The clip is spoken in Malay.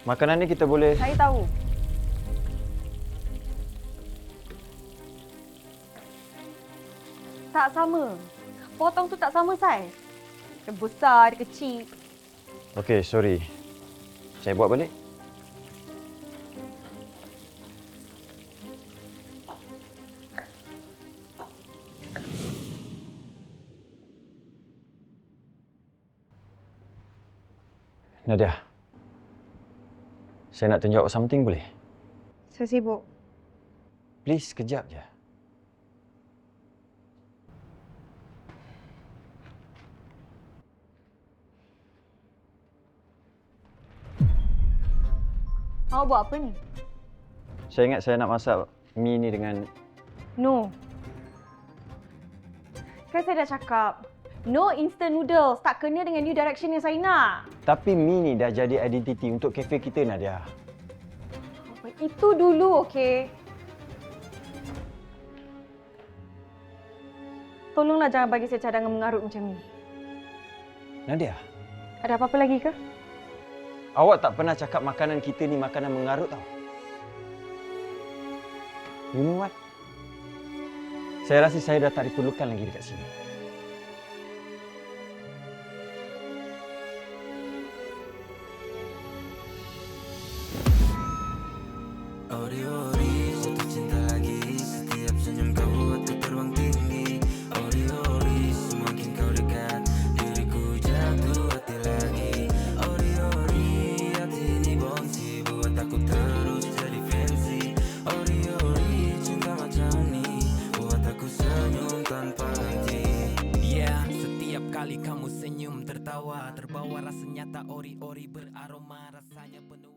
Makanan ni kita boleh... Saya tahu. Tak sama. Potong tu tak sama saiz. Dia besar, dia kecil. Okey, sorry. Saya buat balik. Nadia, saya nak tunjuk something boleh? Saya sibuk. Please, sekejap je. Awak buat apa ni? Saya ingat saya nak masak mi ni dengan... No. Kan saya dah cakap, no instant noodles. Tak kena dengan new direction yang saya nak. Tapi mi ni dah jadi identiti untuk kafe kita, Nadia. Itu dulu, okey? Tolonglah jangan bagi saya cadangan mengarut macam ni. Nadia, Ada apa-apa lagi ke? awak tak pernah cakap makanan kita ni makanan mengarut tau. You know what? Saya rasa saya dah tak diperlukan lagi dekat sini. Ori-ori, jatuh cinta lagi. Setiap senyum kau buat ku terbang tinggi. Ori-ori, semakin kau dekat, diriku jatuh hati lagi. Ori-ori, hati ini bonsi, buat aku terus jadi fancy. Ori-ori, cinta macam ni, buat aku senyum tanpa henti. Yeah, setiap kali kamu senyum tertawa, terbawa rasa nyata. Ori-ori beraroma, rasanya penuh